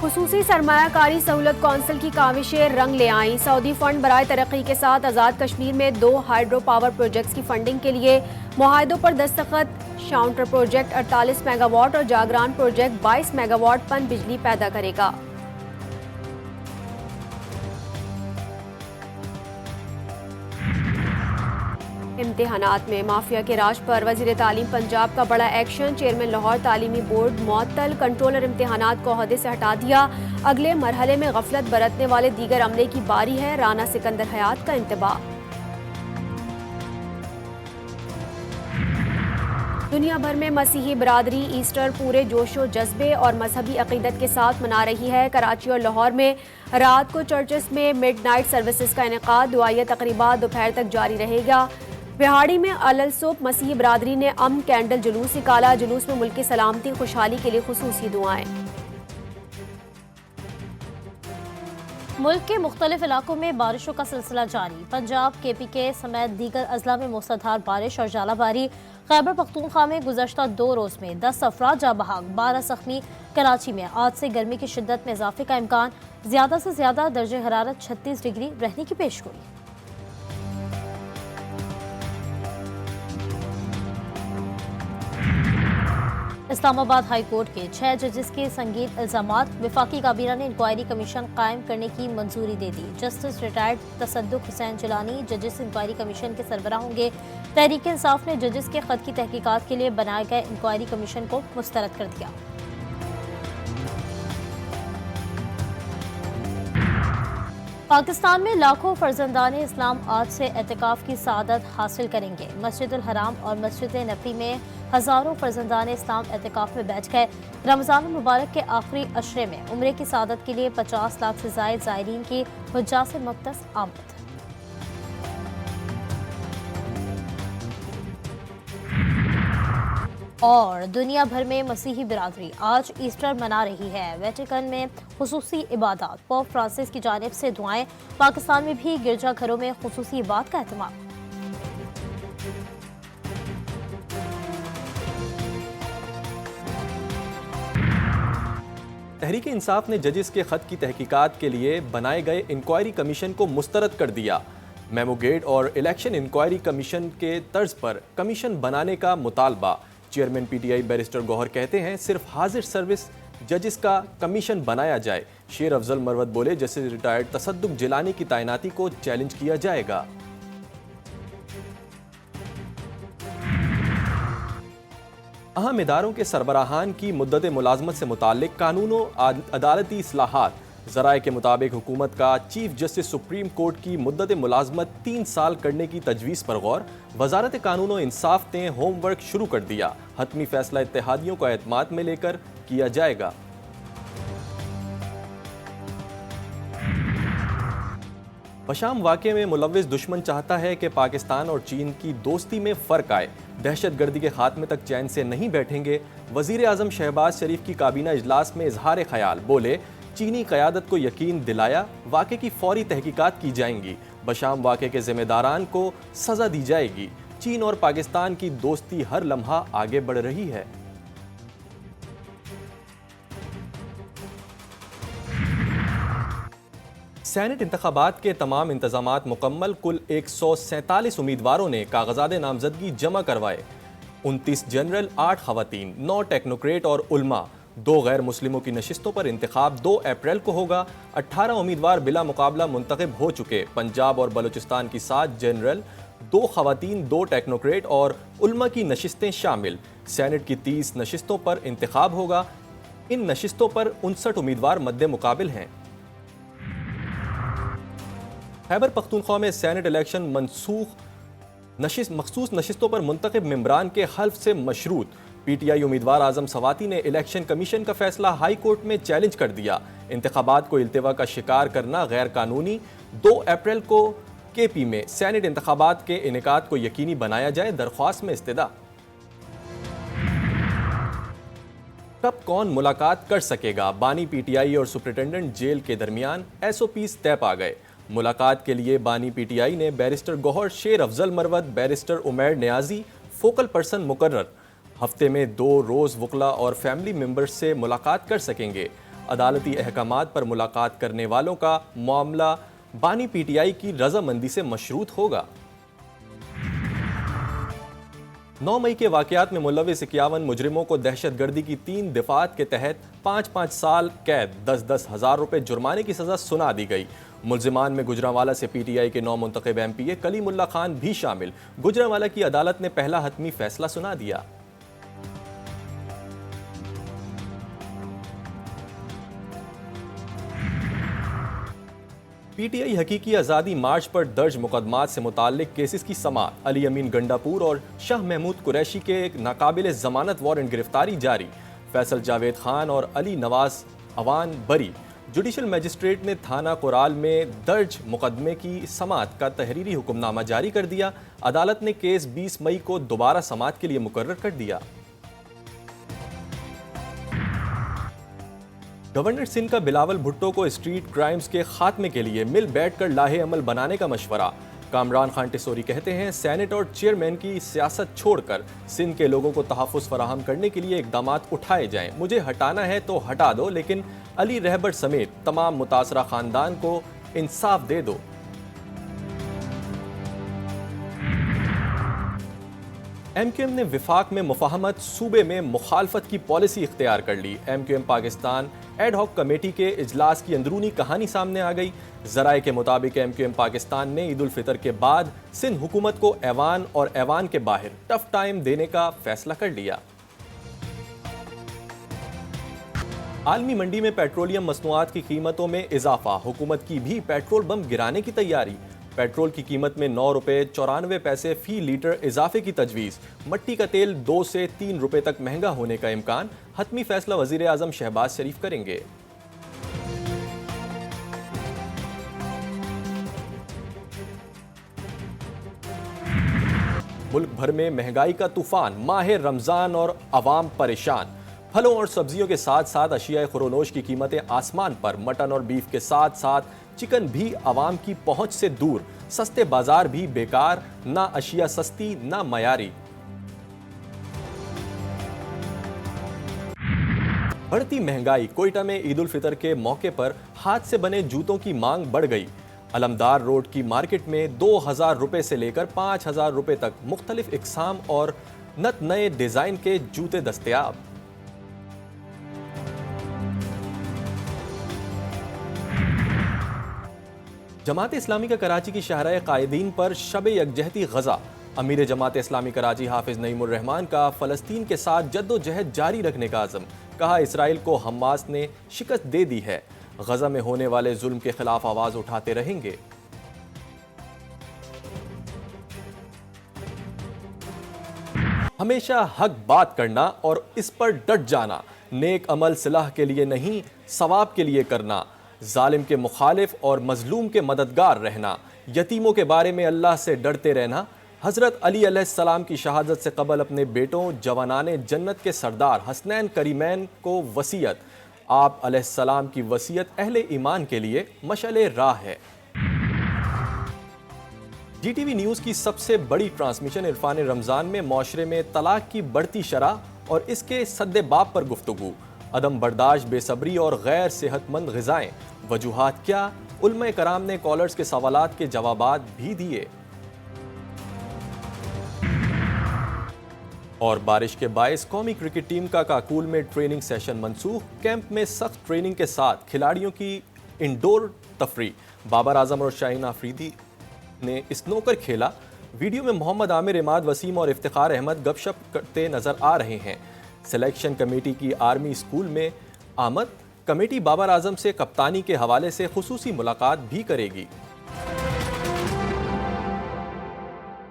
खुसूसी सरमायाकारी सहूलत कौंसिल की काविशें रंग ले आईं। सऊदी फंड बराए तरक्की के साथ आज़ाद कश्मीर में 2 हाइड्रो पावर प्रोजेक्ट्स की फंडिंग के लिए मुआहदों पर दस्तखत। शाउंटर प्रोजेक्ट 48 मेगावाट और जागरान प्रोजेक्ट 22 मेगावाट पन बिजली पैदा करेगा। इम्तिहानात में माफिया के राज पर वजीर तालीम पंजाब का बड़ा एक्शन। चेयरमैन लाहौर तालीमी बोर्ड मुअत्तल, कंट्रोलर इम्तिहानात को ओहदे से हटा दिया। अगले मरहले में गफलत बरतने वाले दीगर अमले की बारी है। राना सिकंदर हयात का इंतबाह। दुनिया भर में मसीही बरादरी ईस्टर पूरे जोशो जज्बे और मजहबी अकीदत के साथ मना रही है। कराची और लाहौर में रात को चर्चेस में मिडनाइट सर्विसेज का इनेकाद। दुआया तकरीबात दोपहर तक जारी रहेगा। बिहाड़ी में अलल सुबह मसीही बरादरी ने अमन कैंडल जुलूस निकाला। जुलूस में मुल्क की सलामती खुशहाली के लिए खुसूसी दुआएं। मुल्क के मुख्तलिफ इलाकों में बारिशों का सिलसिला जारी। पंजाब, KPK समेत दीगर अजला में मूसलाधार बारिश और जालाबारी। खैबर पख्तूनख्वा में गुज़श्ता 2 रोज़ में 10 अफराद जाँ बहक, 12 जख्मी। कराची में आज से गर्मी की शिद्दत में इजाफे का इम्कान। ज़्यादा से ज़्यादा दर्जे हरारत 36 डिग्री रहने की पेशगोई। इस्लामाबाद हाई कोर्ट के 6 जजेस के संगीन इल्जामात। वफाकी काबीना ने इंक्वायरी कमीशन कायम करने की मंजूरी दे दी। जस्टिस रिटायर्ड तसद्दुक हुसैन जिलानी जजेस इंक्वायरी कमीशन के सरबराह होंगे। तहरीक इंसाफ ने जजेस के खत की तहकीकात के लिए बनाए गए इंक्वायरी कमीशन को मुस्तरद कर दिया। पाकिस्तान में लाखों फर्जंदान इस्लाम आज से एतिकाफ की सादत हासिल करेंगे। मस्जिदुल हराम और मस्जिद नबी में हजारों फर्जंदान इस्लाम एतिकाफ में बैठ गए। रमजान मुबारक के आखिरी अशरे में उम्रे की सादत के लिए 50 लाख से जायद ज़ायरीन की हुज्जा से मुक्तस आमद। और दुनिया भर में मसीही बिरादरी आज ईस्टर मना रही है। वेटिकन में खुसूसी इबादत, पोप फ्रांसिस की जानिब से दुआएं। पाकिस्तान में भी गिरजाघरों में खुसूसी इबादत का एहतमाम। तहरीक इंसाफ ने जजेस के खत की तहकीकात के लिए बनाए गए इंक्वायरी कमीशन को मुस्तरद कर दिया। मेमोगेट और इलेक्शन इंक्वायरी कमीशन के तर्ज पर कमीशन बनाने का मुतालबा। चेयरमैन PTI बैरिस्टर गौहर कहते हैं सिर्फ हाजिर सर्विस जजेस का कमीशन बनाया जाए। शेर अफजल मरवत बोले जस्टिस रिटायर्ड तसद्दुक जिलानी की तैनाती को चैलेंज किया जाएगा। अहम इदारों के सरबराहान की मुद्दत मुलाजमत से मुताल्लिक कानूनों अदालती इस्लाहात। ज़राए के मुताबिक हुकूमत का चीफ जस्टिस सुप्रीम कोर्ट की मुद्दत मुलाजमत 3 साल करने की तजवीज़ पर गौर। वजारत कानून और इंसाफ ने होमवर्क शुरू कर दिया। हतमी फैसला इत्तेहादियों को एतमाद में लेकर किया जाएगा। बशाम वाक़े में मुलव्विस दुश्मन चाहता है कि पाकिस्तान और चीन की दोस्ती में फ़र्क आए। दहशतगर्दी के खात्मे तक चैन से नहीं बैठेंगे। वज़ीर आज़म शहबाज शरीफ की काबीना इजलास में इजहार ख्याल। बोले चीनी क़यादत को यकीन दिलाया वाक़े की फौरी तहकीकात की जाएंगी। बशाम वाक़े के ज़िम्मेदारान को सज़ा दी जाएगी। चीन और पाकिस्तान की दोस्ती हर लम्हा आगे बढ़ रही है। सेनेट इंतखाबात के तमाम इंतजामात मुकम्मल। कुल 147 उम्मीदवारों ने कागजात नामजदगी जमा करवाए। 29 जनरल, 8 खवातीन, 9 टेक्नोक्रेट और उलमा। 2 गैर मुस्लिमों की नशिस्तों पर इंतखाब 2 अप्रैल को होगा। 18 उम्मीदवार बिला मुकाबला मुंतखब हो चुके। पंजाब और बलूचिस्तान की 7 जनरल, 2 खवातीन, 2 टेक्नोक्रेट और उलमा की नशिस्तें शामिल। सेनेट की 30 नशिस्तों पर इंतखाब होगा। इन नशिस्तों पर 59 उम्मीदवार मद्दे मुकाबिल हैं। खैबर पख्तूनख्वा में सेनेट इलेक्शन मखसूस नशिस्तों पर मुंतखब मेंबरान के हल्फ से मशरूत। PTI उम्मीदवार आजम सवाती ने इलेक्शन कमीशन का फैसला हाई कोर्ट में चैलेंज कर दिया। इंतखाबात को इल्तिवा का शिकार करना गैर कानूनी। 2 अप्रैल को KP में सेनेट इंतखाबात के इनेकाद को यकीनी बनाया जाए। दरख्वास्त में इस्तदा। कब कौन मुलाकात कर सकेगा? बानी PTI और सुपरिटेंडेंट जेल के दरमियान SOPs तय पा गए। मुलाकात के लिए बानी PTI ने barrister Gohar, Sher Afzal Marwat, barrister Umair Niazi focal person मुकर्रर। हफ्ते में 2 रोज़ वकला और फैमिली मेम्बर्स से मुलाकात कर सकेंगे। अदालती अहकामात पर मुलाकात करने वालों का मामला बानी पीटीआई की रजामंदी से मशरूत होगा। 9 मई के वाकयात में मुलविस 51 मुजरिमों को दहशतगर्दी की 3 दफात के तहत 5-5 साल कैद, 10-10 हज़ार रुपए जुर्माने की सजा सुना दी गई। मुलजिमान में गुजरांवाला से पीटीआई के 9 मुंतखब एमपीए कलीमुल्लाह खान भी शामिल। गुजरांवाला की अदालत ने पहला हतमी फैसला सुना दिया। पीटीआई हकीकी आज़ादी मार्च पर दर्ज मुकदमात से मुताल्लिक केसेस की समाअत। अली अमीन गंडापुर और शाह महमूद कुरैशी के एक नाकाबिल जमानत वारंट गिरफ्तारी जारी। फैसल जावेद खान और अली नवाज अवान बरी। जुडिशल मजिस्ट्रेट ने थाना कोराल में दर्ज मुकदमे की समाअत का तहरीरी हुक्मनामा जारी कर दिया। अदालत ने केस 20 मई को दोबारा समाअत के लिए मुकर्रर कर दिया। गवर्नर सिंध का बिलावल भुट्टो को स्ट्रीट क्राइम्स के खात्मे के लिए मिल बैठकर लाहे अमल बनाने का मशवरा। कामरान खान टिसोरी कहते हैं, सेनेट और चेयरमैन की सियासत छोड़कर सिंध के लोगों को तहफ़्फ़ुज़ फराहम करने के लिए इक़दामात उठाए जाएं। मुझे हटाना है तो हटा दो, लेकिन अली रहबर समेत तमाम मुतासरा ख़ानदान को इंसाफ दे दो। एमक्यूएम ने विफाक में मुफाहमत, सूबे में मुखालफत की पॉलिसी इख्तियार कर ली। MQM Pakistan ad hoc committee के इजलास की अंदरूनी कहानी सामने आ गई। जराए के मुताबिक एमक्यूएम पाकिस्तान ने ईद उल फितर के बाद सिंध हुकूमत को ऐवान और ऐवान के बाहर टफ टाइम देने का फैसला कर लिया। आलमी मंडी में पेट्रोलियम मसनूआत की कीमतों में इजाफा। हुकूमत की भी पेट्रोल बम गिराने की तैयारी। पेट्रोल की कीमत में 9 रुपये 94 पैसे फी लीटर इजाफे की तजवीज़। मट्टी का तेल 2 से 3 रुपये तक महंगा होने का इम्कान। हतमी फैसला वज़ीर आज़म शहबाज शरीफ करेंगे। मुल्क भर में महंगाई का तूफान, माह रमज़ान और अवाम परेशान। फलों और सब्जियों के साथ साथ अशिया खुरोनोश की कीमतें आसमान पर। मटन और बीफ के साथ साथ चिकन भी आवाम की पहुंच से दूर। सस्ते बाजार भी बेकार, ना अशिया सस्ती ना मयारी। बढ़ती महंगाई। कोयटा में ईद उल फितर के मौके पर हाथ से बने जूतों की मांग बढ़ गई। अलमदार रोड की मार्केट में 2000 रुपए से लेकर 5000 रुपए तक मुख्तलिफ इकसाम और नत नए डिजाइन के जूते दस्तयाब। जमात इस्लामी का कराची की शाहराह कायदीन पर शब यकजहती गजा। अमीर जमात इस्लामी कराची हाफिज नईमुर रहमान का फ़लस्तीन के साथ जद्दोजहद जारी रखने का आज़म। कहा, इसराइल को हमास ने शिकस्त दे दी है। गजा में होने वाले जुल्म के खिलाफ आवाज़ उठाते रहेंगे। हमेशा हक बात करना और इस पर डट जाना। नेक अमल सलाह के लिए नहीं, सवाब के लिए करना। जालिम के मुखालिफ और मजलूम के मददगार रहना। यतीमों के बारे में अल्लाह से डरते रहना। हज़रत अली अलैहिस्सलाम की शहादत से कबल अपने बेटों जवानाने जन्नत के सरदार हसनैन करीमैन को वसीयत। आप अलैहिस्सलाम की वसीयत अहले ईमान के लिए मशअले राह है। जीटीवी न्यूज़ की सबसे बड़ी ट्रांसमिशन इरफान रमज़ान में मौशरे में तलाक की बढ़ती शरह और इसके सद्देबाब पर गुफ्तगू। अदम बर्दाश्त, बेसब्री और गैर सेहतमंद ग़िज़ाएं, वजूहात क्या? उलमा कराम ने कॉलर्स के सवालात के जवाबात भी दिए। और बारिश के बायस कौमी क्रिकेट टीम का काकूल में ट्रेनिंग सेशन मनसूख। कैंप में सख्त ट्रेनिंग के साथ खिलाड़ियों की इंडोर तफरी। बाबर आजम और शाहीन आफरीदी ने स्नोकर खेला। वीडियो में मोहम्मद आमिर, इमाद वसीम और इफ्तिखार अहमद गपशप करते नजर आ रहे हैं। सिलेक्शन कमेटी की आर्मी स्कूल में आमद। कमेटी बाबर आजम से कप्तानी के हवाले से खुसूसी मुलाकात भी करेगी।